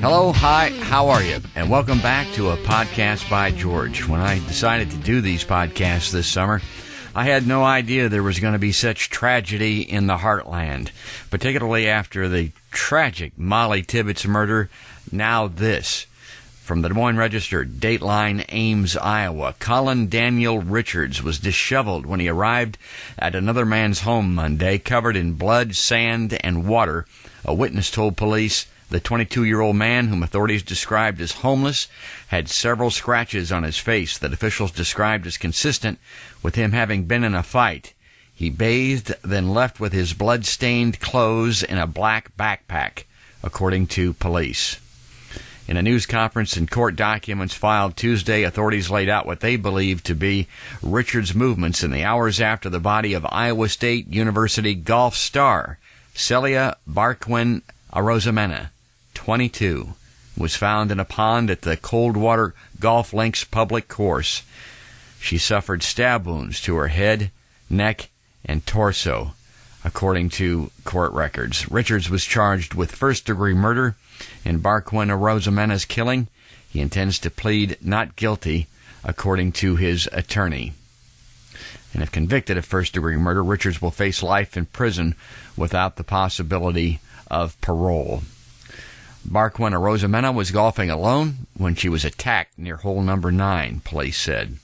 Hello, hi, how are you? And welcome back to a podcast by George. When I decided to do these podcasts this summer, I had no idea there was going to be such tragedy in the heartland, particularly after the tragic Molly Tibbetts murder. Now this. From the Des Moines Register, Dateline, Ames, Iowa. Colin Daniel Richards was disheveled when he arrived at another man's home Monday, covered in blood, sand, and water. A witness told police the 22-year-old man, whom authorities described as homeless, had several scratches on his face that officials described as consistent with him having been in a fight. He bathed, then left with his blood-stained clothes in a black backpack, according to police. In a news conference and court documents filed Tuesday, authorities laid out what they believed to be Richard's movements in the hours after the body of Iowa State University golf star Celia Barquin Arozamena, 22, was found in a pond at the Coldwater Golf Links public course. She suffered stab wounds to her head, neck, and torso, according to court records. Richards was charged with first-degree murder in Barquin Arozamena's killing. He intends to plead not guilty, according to his attorney. And if convicted of first-degree murder, Richards will face life in prison without the possibility of parole. Barquin Arozamena was golfing alone when she was attacked near hole number 9, police said.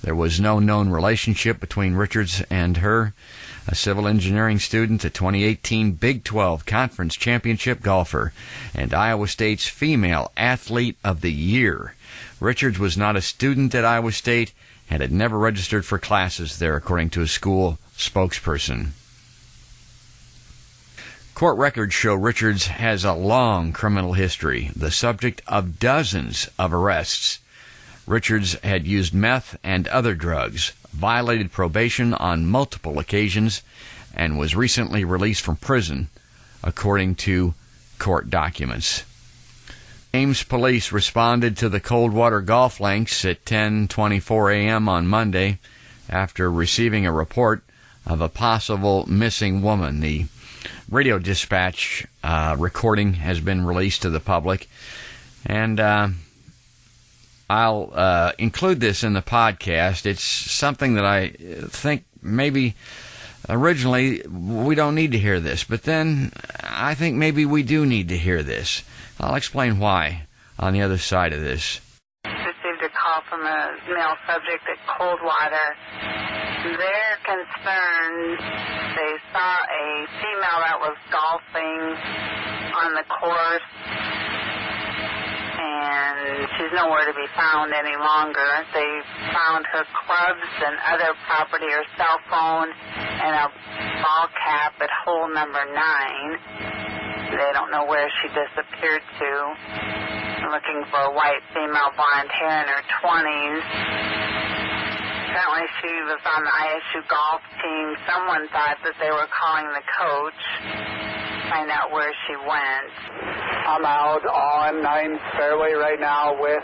There was no known relationship between Richards and her. A civil engineering student, a 2018 Big 12 Conference Championship golfer, and Iowa State's Female Athlete of the Year. Richards was not a student at Iowa State and had never registered for classes there, according to a school spokesperson. Court records show Richards has a long criminal history, the subject of dozens of arrests. Richards had used meth and other drugs, violated probation on multiple occasions, and was recently released from prison, according to court documents. Ames police responded to the Coldwater Golf Links at 10:24 a.m. on Monday after receiving a report of a possible missing woman. The radio dispatch recording has been released to the public, and I'll include this in the podcast. It's something that I think maybe originally we don't need to hear this, but then I think maybe we do need to hear this. I'll explain why on the other side of this. Received a call from a male subject at Coldwater. They're concerned. They saw a female that was golfing on the course, and she's nowhere to be found any longer. They found her clubs and other property, her cell phone, and a ball cap at hole number 9. They don't know where she disappeared to. They're looking for a white female, blonde hair in her 20s. Apparently she was on the ISU golf team. Someone thought that they were calling the coach to find out where she went. I'm out on 9 fairway right now with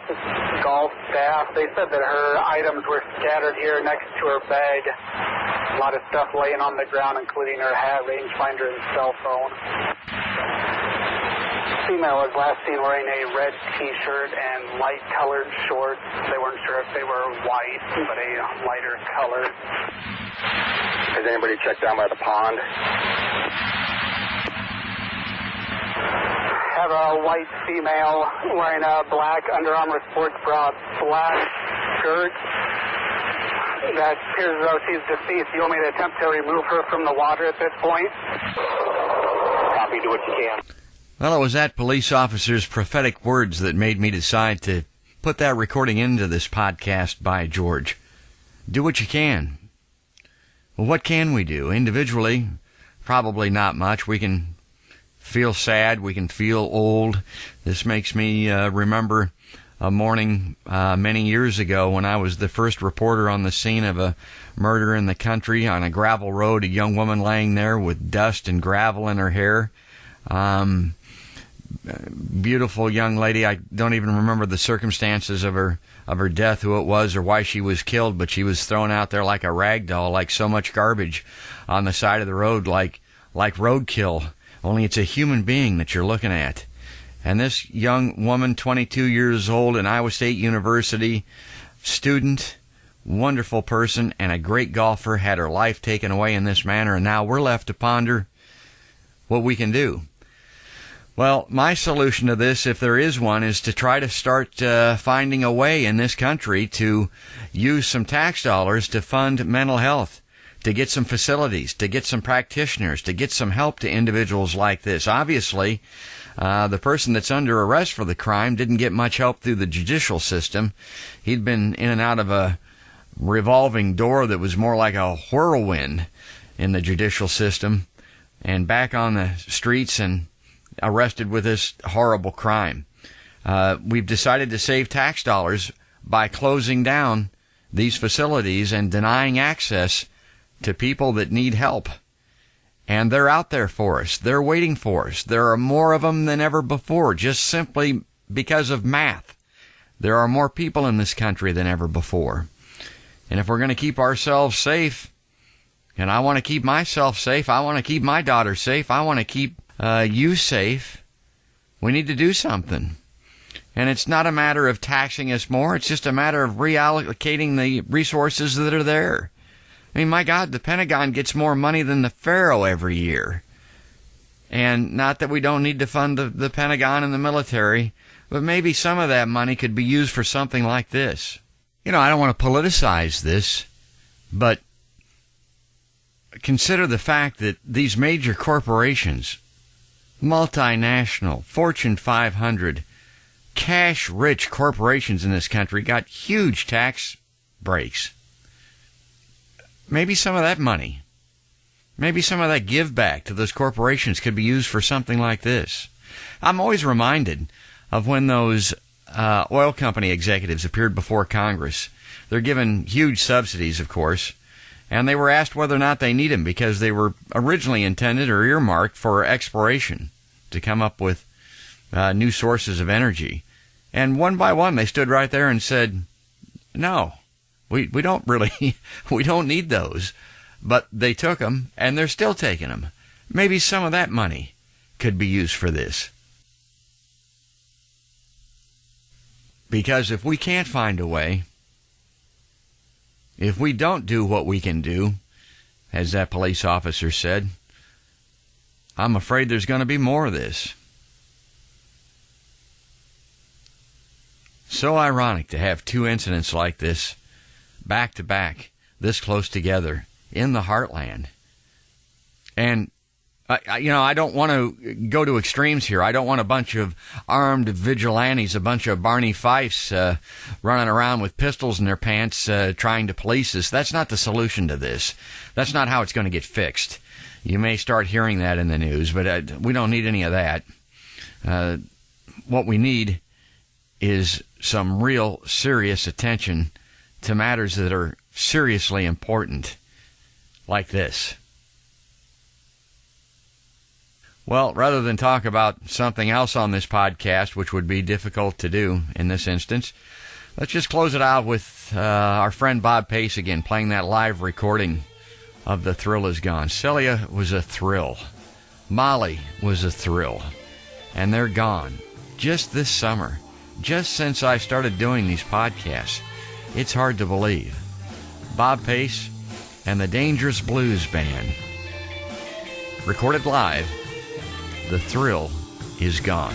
golf staff. They said that her items were scattered here next to her bag. A lot of stuff laying on the ground, including her hat, rangefinder, and cell phone. Female was last seen wearing a red T-shirt and light-colored shorts. They weren't sure if they were white, but a lighter color. Has anybody checked down by the pond? Have a white female wearing a black Under Armour sports bra, black shirt. That appears as though she's deceased. You want me to attempt to remove her from the water at this point? Copy, do what you can. Well, it was that police officer's prophetic words that made me decide to put that recording into this podcast by George. Do what you can. Well, what can we do? Individually, probably not much. We can feel sad. We can feel old. This makes me remember a morning many years ago when I was the first reporter on the scene of a murder in the country on a gravel road, a young woman laying there with dust and gravel in her hair. Beautiful young lady. I don't even remember the circumstances of her death, who it was, or why she was killed, but she was thrown out there like a rag doll, like so much garbage on the side of the road, like roadkill. Only it's a human being that you're looking at. And this young woman, 22 years old, an Iowa State University student, wonderful person, and a great golfer, had her life taken away in this manner, and now we're left to ponder what we can do. Well, my solution to this, if there is one, is to try to start finding a way in this country to use some tax dollars to fund mental health, to get some facilities, to get some practitioners, to get some help to individuals like this. Obviously, the person that's under arrest for the crime didn't get much help through the judicial system. He'd been in and out of a revolving door that was more like a whirlwind in the judicial system, and back on the streets and arrested with this horrible crime. We've decided to save tax dollars by closing down these facilities and denying access to people that need help. And they're out there for us. They're waiting for us. There are more of them than ever before, just simply because of math. There are more people in this country than ever before. And if we're going to keep ourselves safe, and I want to keep myself safe, I want to keep my daughter safe, I want to keep you safe, we need to do something. And it's not a matter of taxing us more. It's just a matter of reallocating the resources that are there. I mean, my God, the Pentagon gets more money than the Pharaoh every year. And not that we don't need to fund the Pentagon and the military, but maybe some of that money could be used for something like this. You know, I don't want to politicize this, but consider the fact that these major corporations, multinational, Fortune 500, cash-rich corporations in this country got huge tax breaks. Maybe some of that money, maybe some of that give back to those corporations could be used for something like this. I'm always reminded of when those oil company executives appeared before Congress. They're given huge subsidies, of course, and they were asked whether or not they need them because they were originally intended or earmarked for exploration to come up with new sources of energy. And one by one, they stood right there and said, no, we don't really, we don't need those. But they took them, and they're still taking them. Maybe some of that money could be used for this. Because if we can't find a way, if we don't do what we can do, as that police officer said, I'm afraid there's going to be more of this. So ironic to have two incidents like this, back to back, this close together, in the heartland. And, I don't want to go to extremes here. I don't want a bunch of armed vigilantes, a bunch of Barney Fifes running around with pistols in their pants trying to police us. That's not the solution to this. That's not how it's going to get fixed. You may start hearing that in the news, but we don't need any of that. What we need is some real serious attention to matters that are seriously important, like this. Well, rather than talk about something else on this podcast, which would be difficult to do in this instance, let's just close it out with our friend Bob Pace again, playing that live recording of The Thrill Is Gone. Celia was a thrill. Molly was a thrill. And they're gone. Just this summer. Just since I started doing these podcasts. It's hard to believe. Bob Pace and the Dangerous Blues Band. Recorded live. The Thrill Is Gone.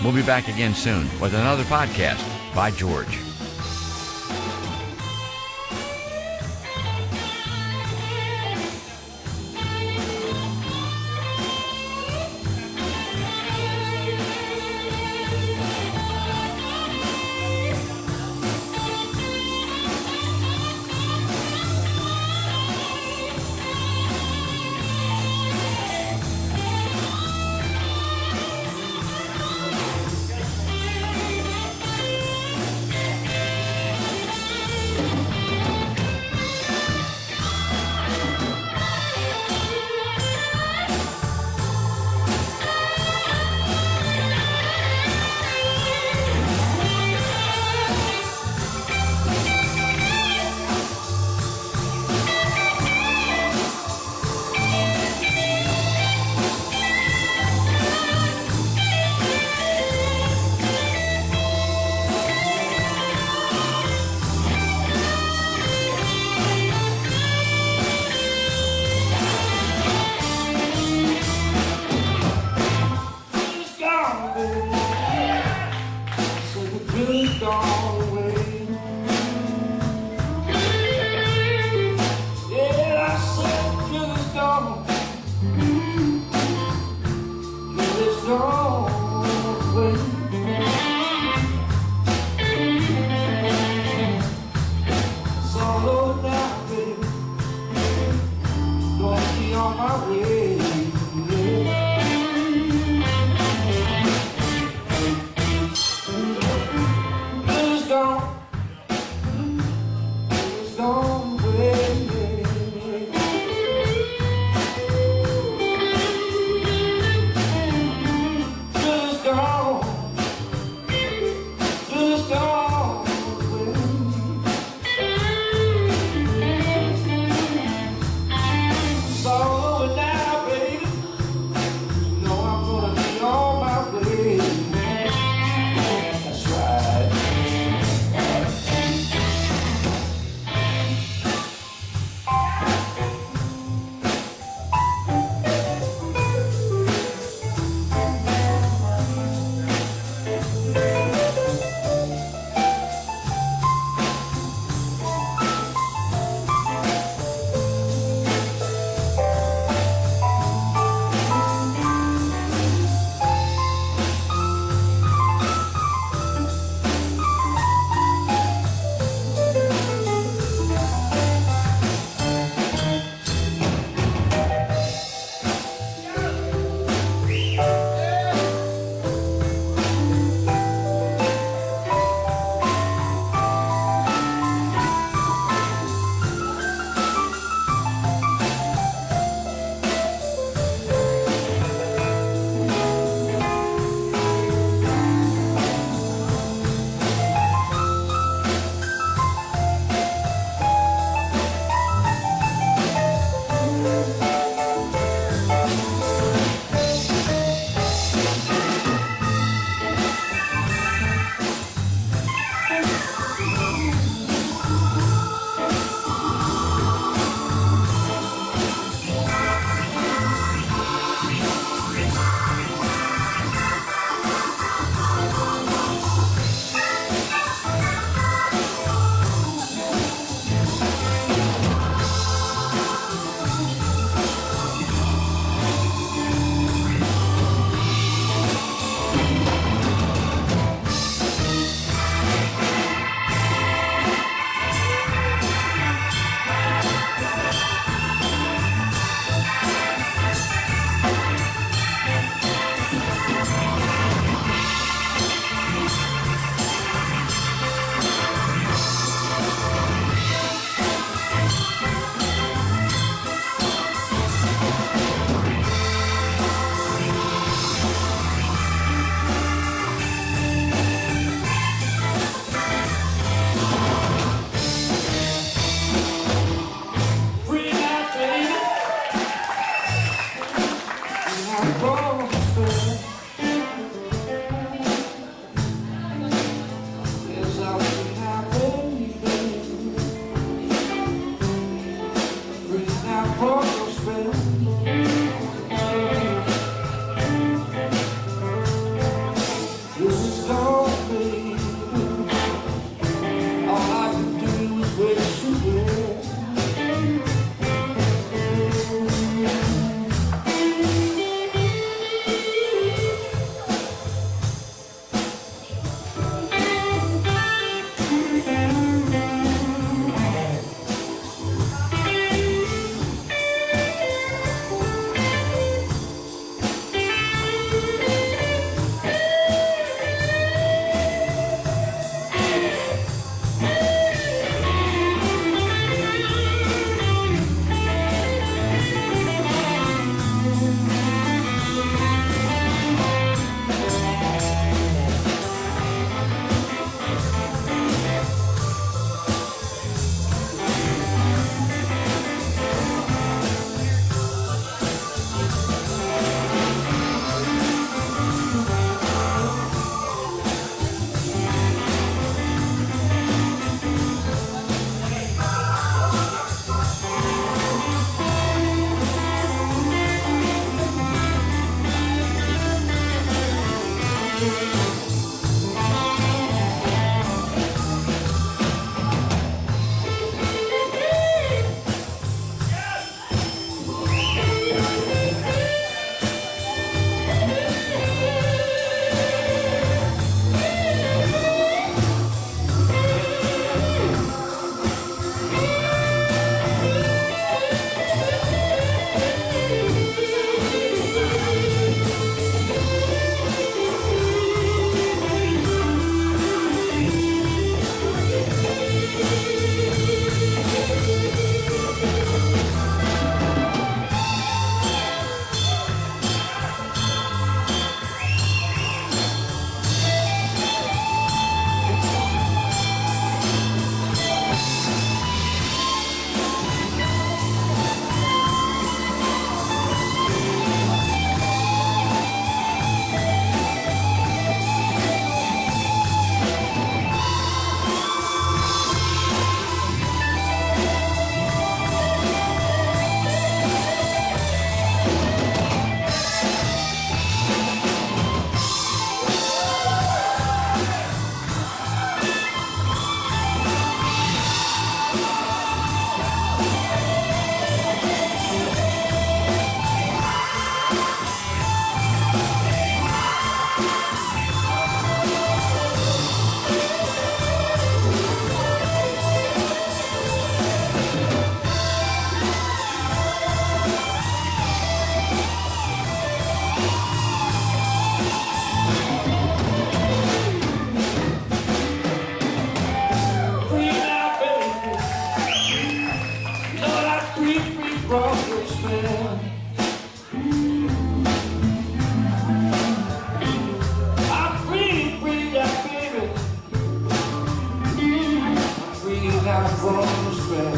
We'll be back again soon with another podcast by George. on my way. Blues gone, blues gone away. Blues gone, blues gone away. It's all over now, baby. You know I'm gonna be on my way. That's right. Broadway spell. I'm free, free now, baby. I'm free now from the spell.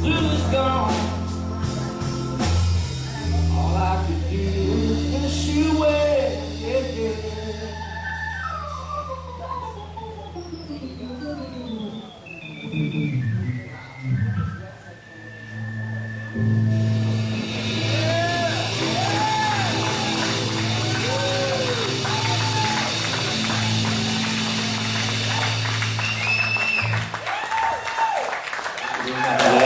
Julie's gone. All I could do is wish you well, yeah, yeah. Yeah.